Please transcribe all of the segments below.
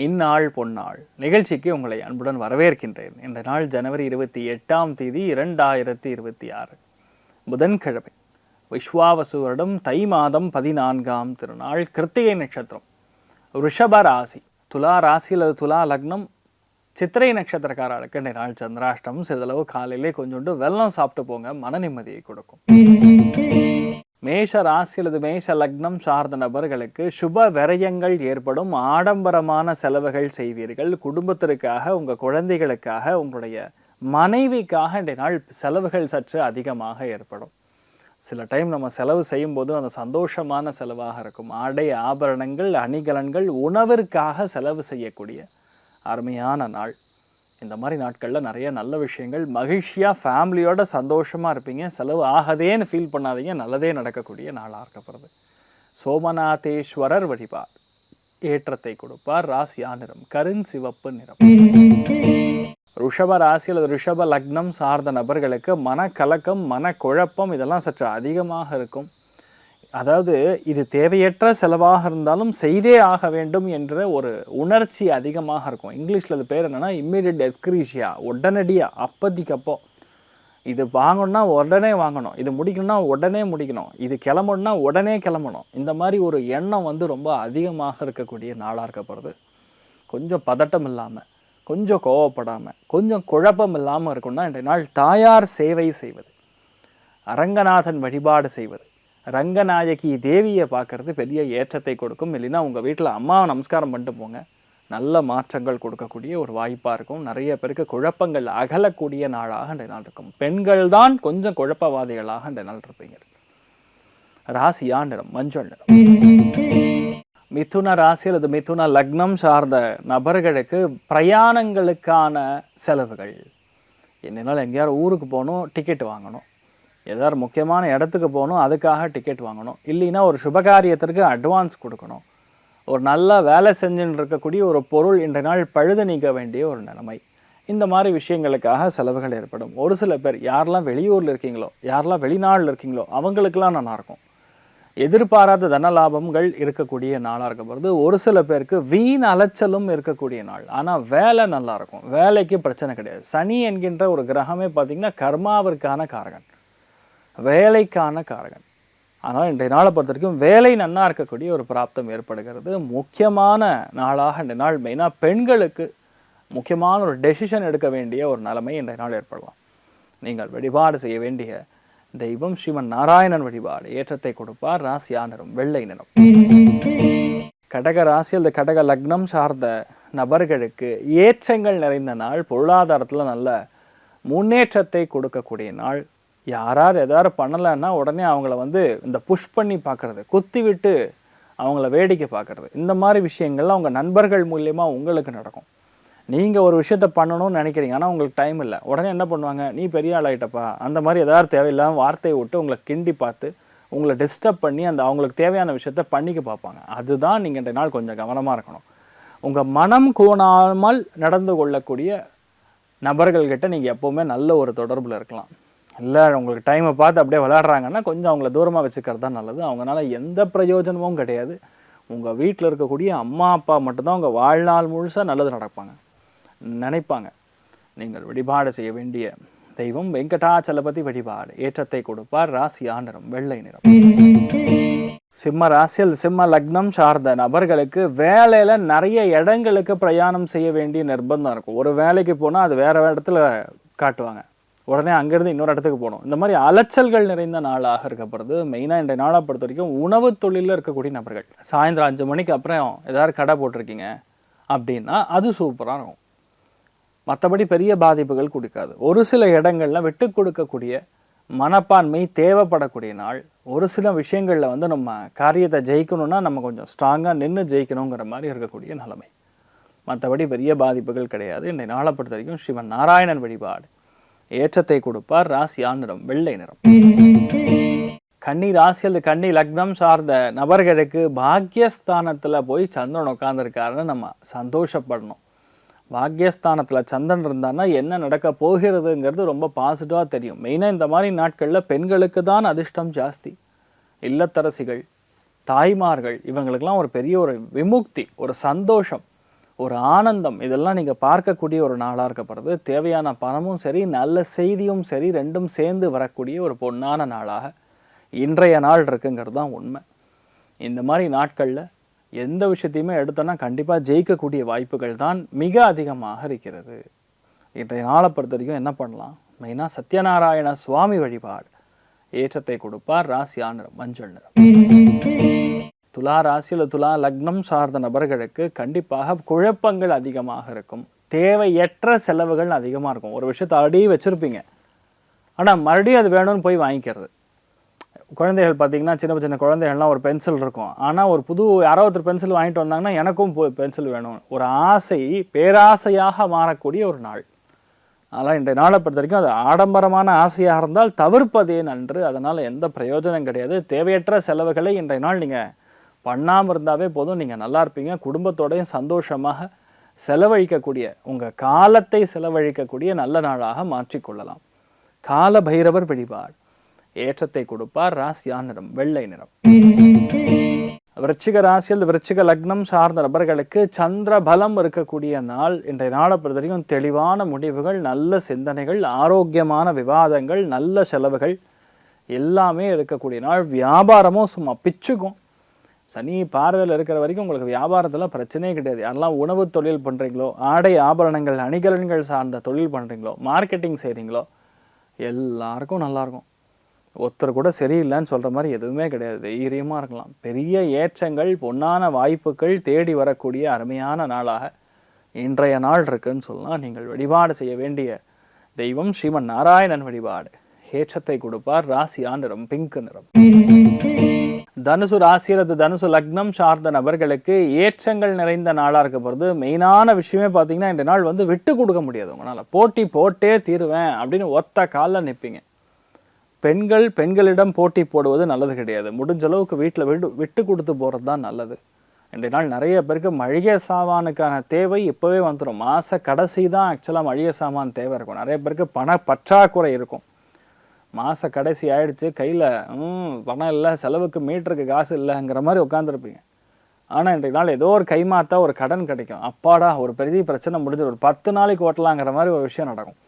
இந்நாள் பொன்னாள் நிகழ்ச்சிக்கு உங்களை அன்புடன் வரவேற்கின்றேன். இந்த நாள் ஜனவரி 28ஆம் தேதி 2026 புதன்கிழமை, விஸ்வாவசு வருடம் தை மாதம் 14ஆம் திருநாள், கிருத்திகை நட்சத்திரம், ரிஷப ராசி, துலா ராசி அல்லது துலா லக்னம், சித்திரை நட்சத்திரக்காரர்களுக்கு இந்த நாள் சந்திராஷ்டம். சிறிதளவு காலையிலே கொஞ்சோண்டு வெல்லம் சாப்பிட்டு போங்க, மன நிம்மதியை கொடுக்கும். மேஷ ராசி அல்லது மேஷ லக்னம் சார்ந்த நபர்களுக்கு சுப விரயங்கள் ஏற்படும். ஆடம்பரமான செலவுகள் செய்வீர்கள். குடும்பத்திற்காக, உங்கள் குழந்தைகளுக்காக, உங்களுடைய மனைவிக்காக இந்த நாள் செலவுகள் சற்று அதிகமாக ஏற்படும். சில டைம் நம்ம செலவு செய்யும்போது அந்த சந்தோஷமான செலவாக இருக்கும். ஆடை ஆபரணங்கள், அணிகலன்கள், உணவிற்காக செலவு செய்யக்கூடிய அருமையான நாள். இந்த மாதிரி நாட்களில் நிறைய நல்ல விஷயங்கள், மகிழ்ச்சியாக ஃபேமிலியோட சந்தோஷமாக இருப்பீங்க. செலவு ஆகதேன்னு ஃபீல் பண்ணாதீங்க, நல்லதே நடக்கக்கூடிய நாளாக இருக்கப்படுது. சோமநாதேஸ்வரர் வழிபாடு ஏற்றத்தை கொடுப்பார். ராசியா நிறம் கருண் சிவப்பு நிறம். ரிஷப ராசி அல்லது ரிஷப லக்னம் சார்ந்த நபர்களுக்கு மனக்கலக்கம், மனக்குழப்பம் இதெல்லாம் சற்று அதிகமாக இருக்கும். அதாவது இது தேவையற்ற செலவாக இருந்தாலும் செய்தே ஆக வேண்டும் என்ற ஒரு உணர்ச்சி அதிகமாக இருக்கும். இங்கிலீஷில் அது பேர் என்னென்னா இம்மீடியட் எஸ்கிரீஷியா. உடனடியாக, அப்போதைக்கப்போ இது வாங்கணும்னா உடனே வாங்கணும், இது முடிக்கணும்னா உடனே முடிக்கணும், இது கிளம்பணும்னா உடனே கிளம்பணும். இந்த மாதிரி ஒரு எண்ணம் ரொம்ப அதிகமாக இருக்கக்கூடிய நாளாக இருக்கப்படுது. கொஞ்சம் பதட்டம் இல்லாமல், கொஞ்சம் கோவப்படாமல், கொஞ்சம் குழப்பம் இல்லாமல் இருக்குன்னா இன்றைய நாள் தாயார் சேவை செய்வது, அரங்கநாதன் வழிபாடு செய்வது, ரங்கநாயகி தேவியை பார்க்கறது பெரிய ஏற்றத்தை கொடுக்கும். இல்லைன்னா உங்கள் வீட்டில் அம்மாவை நமஸ்காரம் பண்ணிட்டு போங்க, நல்ல மாற்றங்கள் கொடுக்கக்கூடிய ஒரு வாய்ப்பாக இருக்கும். நிறைய பேருக்கு குழப்பங்கள் அகலக்கூடிய நாளாக இந்த நாள் இருக்கும். பெண்கள் தான் கொஞ்சம் குழப்பவாதிகளாக இந்த நாள் இருப்பீங்க. ராசியா நிறம் மஞ்சள் நிறம். மிதுன ராசி அல்லது மிதுன லக்னம் சார்ந்த நபர்களுக்கு பிரயாணங்களுக்கான செலவுகள். என்னால் எங்கேயாவது ஊருக்கு போகணும், டிக்கெட் வாங்கணும், ஏதாவது முக்கியமான இடத்துக்கு போகணும், அதுக்காக டிக்கெட் வாங்கணும், இல்லைன்னா ஒரு சுபகாரியத்திற்கு அட்வான்ஸ் கொடுக்கணும், ஒரு நல்ல வேலை செஞ்சுன்னு இருக்கக்கூடிய ஒரு பொருள் இன்றைய நாள் பழுது நீக்க வேண்டிய ஒரு நிலைமை. இந்த மாதிரி விஷயங்களுக்காக செலவுகள் ஏற்படும். ஒரு சில பேர் யாரெல்லாம் வெளியூரில் இருக்கீங்களோ, யாரெல்லாம் வெளிநாட்டில் இருக்கீங்களோ அவங்களுக்கெல்லாம் நல்லாயிருக்கும். எதிர்பாராத தன லாபங்கள் இருக்கக்கூடிய நாளாக இருக்கப்படுது. ஒரு சில பேருக்கு வீண் அலைச்சலும் இருக்கக்கூடிய நாள். ஆனால் வேலை நல்லாயிருக்கும், வேலைக்கு பிரச்சனை கிடையாது. சனி என்கின்ற ஒரு கிரகமே பார்த்திங்கன்னா கர்மாவிற்கான காரகன், வேலைக்கான காரகன். ஆனால் இன்றைய நாளை பொறுத்த வரைக்கும் வேலை நன்னா இருக்கக்கூடிய ஒரு பிராப்தம் ஏற்படுகிறது. முக்கியமான நாளாக இன்றைய நாள் மெயினாக பெண்களுக்கு முக்கியமான ஒரு டெசிஷன் எடுக்க வேண்டிய ஒரு நிலைமை இன்றைய நாள் ஏற்படலாம். நீங்கள் வழிபாடு செய்ய வேண்டிய தெய்வம் ஸ்ரீமன் நாராயணன் வழிபாடு ஏற்றத்தை கொடுப்பார். ராசியா நிறம் வெள்ளை நிறம். கடக ராசி அல்லது கடக லக்னம் சார்ந்த நபர்களுக்கு ஏற்றங்கள் நிறைந்த நாள். பொருளாதாரத்தில் நல்ல முன்னேற்றத்தை கொடுக்கக்கூடிய நாள். யாரார் எதாவது பண்ணலைன்னா உடனே அவங்கள இந்த புஷ் பண்ணி பார்க்குறது, குத்தி விட்டு அவங்கள வேடிக்கை பார்க்குறது, இந்த மாதிரி விஷயங்கள்லாம் அவங்க நண்பர்கள் மூலியமாக உங்களுக்கு நடக்கும். நீங்கள் ஒரு விஷயத்த பண்ணணும்னு நினைக்கிறீங்க, ஆனால் உங்களுக்கு டைம் இல்லை. உடனே என்ன பண்ணுவாங்க, நீ பெரிய ஆளாயிட்டப்பா, அந்த மாதிரி ஏதாவது தேவையில்லாமல் வார்த்தையை விட்டு உங்களை கிண்டி பார்த்து உங்களை டிஸ்டர்ப் பண்ணி அந்த அவங்களுக்கு தேவையான விஷயத்த பண்ணிக்க பார்ப்பாங்க. அதுதான் நீங்கள் இந்த நாள் கொஞ்சம் கவனமாக இருக்கணும். உங்கள் மனம் கோணாமல் நடந்து கொள்ளக்கூடிய நபர்கள்கிட்ட நீங்கள் எப்போவுமே நல்ல ஒரு தொடர்பில் இருக்கலாம். இல்லை உங்களுக்கு டைமை பார்த்து அப்படியே விளையாடுறாங்கன்னா கொஞ்சம் அவங்கள தூரமாக வச்சுக்கிறது தான் நல்லது. அவங்களால எந்த பிரயோஜனமும் கிடையாது. உங்கள் வீட்டில் இருக்கக்கூடிய அம்மா அப்பா மட்டும்தான் உங்கள் வாழ்நாள் முழுசாக நல்லது நினைப்பாங்க. நீங்கள் வழிபாடு செய்ய வேண்டிய தெய்வம் வெங்கடாச்சலபதி வழிபாடு ஏற்றத்தை கொடுப்பார். ராசியா நிறம் வெள்ளை நிறம். சிம்ம ராசியில் சிம்ம லக்னம் சார்ந்த நபர்களுக்கு வேலையில் நிறைய இடங்களுக்கு பிரயாணம் செய்ய வேண்டிய நிர்பந்தம் இருக்கும். ஒரு வேலைக்கு போனால் அது வேறு இடத்துல காட்டுவாங்க, உடனே அங்கேருந்து இன்னொரு இடத்துக்கு போகணும். இந்த மாதிரி அலைச்சல்கள் நிறைந்த நாளாக இருக்கப்படுது. மெயினாக இன்றைய நாளாக பொறுத்த வரைக்கும் உணவு தொழிலில் இருக்கக்கூடிய நபர்கள், சாயந்தரம் 5 மணிக்கு அப்புறம் ஏதாவது கடை போட்டிருக்கீங்க அப்படின்னா அது சூப்பராக இருக்கும். மற்றபடி பெரிய பாதிப்புகள் கொடுக்காது. ஒரு சில இடங்களில் விட்டு கொடுக்கக்கூடிய மனப்பான்மை தேவைப்படக்கூடிய நாள். ஒரு சில விஷயங்களில் நம்ம காரியத்தை ஜெயிக்கணும்னா நம்ம கொஞ்சம் ஸ்ட்ராங்காக நின்று ஜெயிக்கணுங்கிற மாதிரி இருக்கக்கூடிய நிலைமை. மற்றபடி பெரிய பாதிப்புகள் கிடையாது. இன்றைய நாளை பொறுத்த வரைக்கும் ஸ்ரீமன் நாராயணன் வழிபாடு ஏற்றத்தை கொடுப்பார். ராசியா நிறம் வெள்ளை நிறம். கன்னி ராசி அல்லது கன்னி லக்னம் சார்ந்த நபர்களுக்கு பாக்யஸ்தானத்தில் போய் சந்திரன் உட்கார்ந்துருக்காருன்னு நம்ம சந்தோஷப்படணும். பாக்யஸ்தானத்தில் சந்திரன் இருந்தான்னா என்ன நடக்க போகிறதுங்கிறது ரொம்ப பாசிட்டிவாக தெரியும். மெயினாக இந்த மாதிரி நாட்களில் பெண்களுக்கு தான் அதிர்ஷ்டம் ஜாஸ்தி. இல்லத்தரசிகள், தாய்மார்கள், இவங்களுக்கெல்லாம் ஒரு பெரிய ஒரு விமுக்தி, ஒரு சந்தோஷம், ஒரு ஆனந்தம் இதெல்லாம் நீங்கள் பார்க்கக்கூடிய ஒரு நாளாக இருக்கப்படுறது. தேவையான பணமும் சரி, நல்ல செய்தியும் சரி, ரெண்டும் சேர்ந்து வரக்கூடிய ஒரு பொன்னான நாளாக இன்றைய நாள் இருக்குங்கிறது தான் உண்மை. இந்த மாதிரி நாட்களில் எந்த விஷயத்தையுமே எடுத்தோன்னா கண்டிப்பாக ஜெயிக்கக்கூடிய வாய்ப்புகள் தான் மிக அதிகமாக இருக்கிறது. இன்றைய நாளை பொறுத்த வரைக்கும் என்ன பண்ணலாம்? மெயினாக சத்யநாராயண சுவாமி வழிபாடு ஏற்றத்தை கொடுப்பார். ராசியான நிறம் மஞ்சள் நிறம். துலா ராசியில் துலா லக்னம் சார்ந்த நபர்களுக்கு கண்டிப்பாக குழப்பங்கள் அதிகமாக இருக்கும். தேவையற்ற செலவுகள் அதிகமாக இருக்கும். ஒரு விஷயத்தை ஆல்ரெடி வச்சுருப்பீங்க, ஆனால் மறுபடியும் அது வேணும்னு போய் வாங்கிக்கிறது. குழந்தைகள் பார்த்தீங்கன்னா சின்ன சின்ன குழந்தைகள்லாம் ஒரு பென்சில் இருக்கும், ஆனால் ஒரு புது யாரோ ஒருத்தர் பென்சில் வாங்கிட்டு வந்தாங்கன்னா எனக்கும் பென்சில் வேணும், ஒரு ஆசை பேராசையாக மாறக்கூடிய ஒரு நாள். அதனால் இன்றைய நாளை பொறுத்த வரைக்கும் அது ஆடம்பரமான ஆசையாக இருந்தால் தவிர்ப்பதே நன்று. அதனால் எந்த பிரயோஜனம் கிடையாது. தேவையற்ற செலவுகளை இன்றைய நாள் நீங்கள் பண்ணாமல் இருந்தாவே போதும், நீங்கள் நல்லா இருப்பீங்க. குடும்பத்தோடையும் சந்தோஷமாக செலவழிக்கக்கூடிய, உங்கள் காலத்தை செலவழிக்கக்கூடிய நல்ல நாளாக மாற்றிக்கொள்ளலாம். கால பைரவர் வழிபாடு ஏற்றத்தை கொடுப்பார். ராசியான நிறம் வெள்ளை நிறம். விருச்சிக ராசியில் விருச்சிக லக்னம் சார்ந்த நபர்களுக்கு சந்திர பலம் இருக்கக்கூடிய நாள். இன்றைய நாளை பொறுத்த வரைக்கும் தெளிவான முடிவுகள், நல்ல சிந்தனைகள், ஆரோக்கியமான விவாதங்கள், நல்ல செலவுகள் எல்லாமே இருக்கக்கூடிய நாள். வியாபாரமும் சும்மா பிச்சுக்கும். சனி பார்வையில் இருக்கிற வரைக்கும் உங்களுக்கு வியாபாரத்தில் பிரச்சனையே கிடையாது. யாரெல்லாம் உணவு தொழில் பண்ணுறீங்களோ, ஆடை ஆபரணங்கள் அணிகலன்கள் சார்ந்த தொழில் பண்ணுறீங்களோ, மார்க்கெட்டிங் செய்கிறீங்களோ, எல்லாருக்கும் நல்லாயிருக்கும். ஒருத்தர் கூட சரியில்லைன்னு சொல்கிற மாதிரி எதுவுமே கிடையாது. தைரியமாக இருக்கலாம். பெரிய ஏற்றங்கள், பொன்னான வாய்ப்புகள் தேடி வரக்கூடிய அருமையான நாளாக இன்றைய நாள் இருக்குன்னு சொல்லலாம். நீங்கள் வழிபாடு செய்ய வேண்டிய தெய்வம் ஸ்ரீமன் நாராயணன் வழிபாடு ஏற்றத்தை கொடுப்பார். ராசியான நிறம் பிங்க் நிறம். தனுசு ராசி அல்லது தனுசு லக்னம் சார்ந்த நபர்களுக்கு ஏற்றங்கள் நிறைந்த நாளாக இருக்க போகிறது. மெயினான விஷயமே பார்த்தீங்கன்னா இந்த நாள் விட்டு கொடுக்க முடியாது. உங்களால் போட்டி போட்டே தீருவேன் அப்படின்னு ஒத்த காலில் நிற்பீங்க. பெண்களிடம் போட்டி போடுவது நல்லது கிடையாது. முடிஞ்ச அளவுக்கு வீட்டில் விட்டு கொடுத்து போகிறது தான் நல்லது. இன்றைய நாள் நிறைய பேருக்கு மளிகை சாமானுக்கான தேவை இப்போவே வந்துடும். மாத கடைசி தான் ஆக்சுவலாக மளிகை சாமான் தேவை இருக்கும். நிறைய பேருக்கு பண பற்றாக்குறை இருக்கும். மாத கடைசி ஆயிடுச்சு, கையில் பணம் இல்லை, செலவுக்கு மீட்டருக்கு காசு இல்லைங்கிற மாதிரி உட்காந்துருப்பீங்க. ஆனால் இன்றைய நாள் ஏதோ ஒரு கைமாத்தா ஒரு கடன் கிடைக்கும். அப்பாடா ஒரு பெரிய பிரச்சனை முடிஞ்சு ஒரு 10 நாளைக்கு ஓட்டலாங்கிற மாதிரி ஒரு விஷயம் நடக்கும்.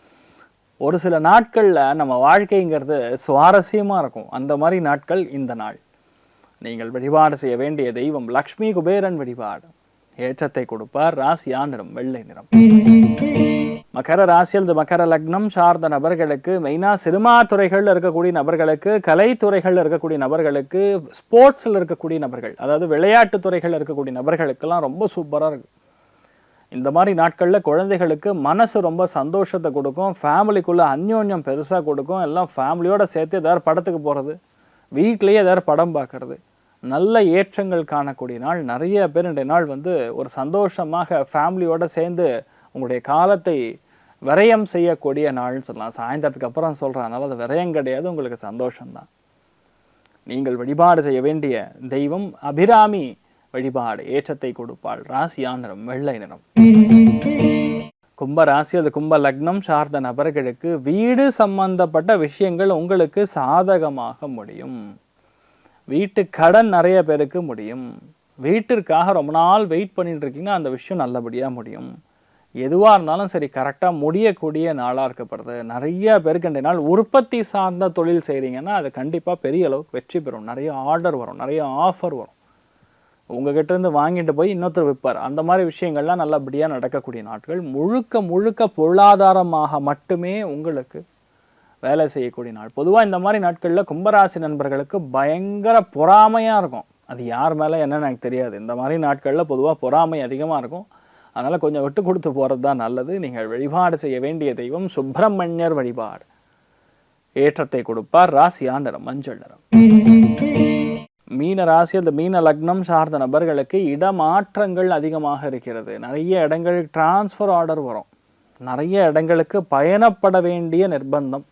ஒரு சில நாட்களில் நம்ம வாழ்க்கைங்கிறது சுவாரஸ்யமாக இருக்கும். அந்த மாதிரி நாட்கள் இந்த நாள். நீங்கள் வழிபாடு செய்ய வேண்டிய தெய்வம் லக்ஷ்மி குபேரன் வழிபாடு ஏற்றத்தை கொடுப்பார். ராசியான நிறம் வெள்ளை நிறம். மகர ராசியில் மகர லக்னம் சார்ந்த நபர்களுக்கு மெயினாக சினிமா துறைகளில் இருக்கக்கூடிய நபர்களுக்கு, கலைத்துறைகளில் இருக்கக்கூடிய நபர்களுக்கு, ஸ்போர்ட்ஸில் இருக்கக்கூடிய நபர்கள், அதாவது விளையாட்டு துறைகளில் இருக்கக்கூடிய நபர்களுக்கெல்லாம் ரொம்ப சூப்பராக இருக்குது. இந்த மாதிரி நாட்களில் குழந்தைகளுக்கு மனசு ரொம்ப சந்தோஷத்தை கொடுக்கும். ஃபேமிலிக்குள்ளே அந்யோன்யம் பெருசாக கொடுக்கும். எல்லாம் ஃபேமிலியோடு சேர்த்து ஏதாவது படத்துக்கு போகிறது, வீட்லேயே ஏதாவது படம் பார்க்குறது, நல்ல ஏற்றங்கள் காணக்கூடிய நாள். நிறைய பேர் இன்றைய நாள் ஒரு சந்தோஷமாக ஃபேமிலியோடு சேர்ந்து உங்களுடைய காலத்தை விரயம் செய்யக்கூடிய நாள்னு சொல்லலாம். சாயந்தரத்துக்கு அப்புறம் சொல்கிறேன், அதனால் அது விரயம் கிடையாது, உங்களுக்கு சந்தோஷம்தான். நீங்கள் வழிபாடு செய்ய வேண்டிய தெய்வம் அபிராமி வழிபாடு ஏற்றத்தை கொடுப்பாள். ராசியான நிறம் வெள்ளை நிறம். கும்ப ராசி அது கும்ப லக்னம் சார்ந்த நபர்களுக்கு வீடு சம்பந்தப்பட்ட விஷயங்கள் உங்களுக்கு சாதகமாக முடியும். வீட்டு கடன் நிறைய பேருக்கு முடியும். வீட்டிற்காக ரொம்ப நாள் வெயிட் பண்ணிட்டு இருக்கீங்கன்னா அந்த விஷயம் நல்லபடியாக முடியும். எதுவாக இருந்தாலும் சரி கரெக்டாக முடியக்கூடிய நாளாக இருக்கப்படுது. நிறைய பேருக்கு இந்த நாள் உற்பத்தி சார்ந்த தொழில் செய்கிறீங்கன்னா அது கண்டிப்பாக பெரிய அளவுக்கு வெற்றி பெறும். நிறைய ஆர்டர் வரும், நிறைய ஆஃபர் வரும். உங்ககிட்டேருந்து வாங்கிட்டு போய் இன்னொருத்தர் விற்பார். அந்த மாதிரி விஷயங்கள்லாம் நல்லபடியாக நடக்கக்கூடிய நாட்கள். முழுக்க முழுக்க பொருளாதாரமாக மட்டுமே உங்களுக்கு வேலை செய்யக்கூடிய நாள். பொதுவாக இந்த மாதிரி நாட்களில் கும்பராசி நண்பர்களுக்கு பயங்கர பொறாமையாக இருக்கும். அது யார் மேலே என்னன்னு எனக்கு தெரியாது. இந்த மாதிரி நாட்களில் பொதுவாக பொறாமை அதிகமாக இருக்கும். அதனால் கொஞ்சம் விட்டு கொடுத்து போகிறது தான் நல்லது. நீங்கள் வழிபாடு செய்ய வேண்டிய தெய்வம் சுப்பிரமணியர் வழிபாடு ஏற்றத்தை கொடுப்பார். ராசியான நிறம் மஞ்சள் நிறம். மீன ராசி அந்த மீன லக்னம் சார்ந்த நபர்களுக்கு இடமாற்றங்கள் அதிகமாக இருக்கிறது. நிறைய இடங்கள் டிரான்ஸ்ஃபர் ஆர்டர் வரும். நிறைய இடங்களுக்கு பயணப்பட வேண்டிய நிர்பந்தம்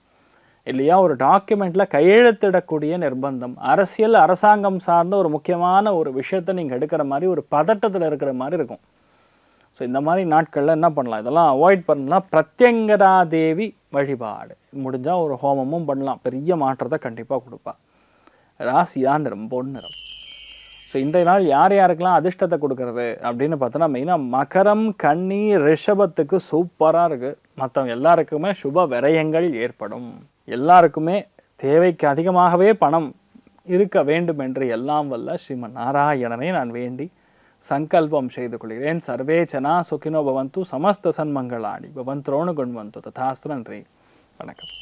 இல்லையா, ஒரு டாக்குமெண்ட்டில் கையெழுத்திடக்கூடிய நிர்பந்தம், அரசாங்கம் சார்ந்த ஒரு முக்கியமான ஒரு விஷயத்தை நீங்கள் எடுக்கிற மாதிரி ஒரு பதட்டத்தில் இருக்கிற மாதிரி இருக்கும். ஸோ இந்த மாதிரி நாட்களில் என்ன பண்ணலாம், இதெல்லாம் அவாய்ட் பண்ணலாம். பிரத்யங்கரா தேவி வழிபாடு முடிஞ்சால் ஒரு ஹோமமும் பண்ணலாம். பெரிய மாற்றத்தை கண்டிப்பாக கொடுப்பா. ராசியா நிறம் பொன் நிறம். ஸோ இந்த நாள் யார் யாருக்கெல்லாம் அதிர்ஷ்டத்தை கொடுக்கறது அப்படின்னு பார்த்தோன்னா மெயினாக மகரம், கன்னி, ரிஷபத்துக்கு சூப்பராக இருக்குது. மற்றவங்க எல்லாருக்குமே சுப விரயங்கள் ஏற்படும். எல்லாருக்குமே தேவைக்கு அதிகமாகவே பணம் இருக்க வேண்டும் என்று எல்லாம் வல்ல ஸ்ரீமன் நாராயணனை நான் வேண்டி சங்கல்பம் செய்து கொள்கிறேன். சர்வே ஜனா சுகினோ பவந்து, சமஸ்த சன்மங்களாணி பவந்தோனு குண்வந்து. ததாஸ்து. நன்றி, வணக்கம்.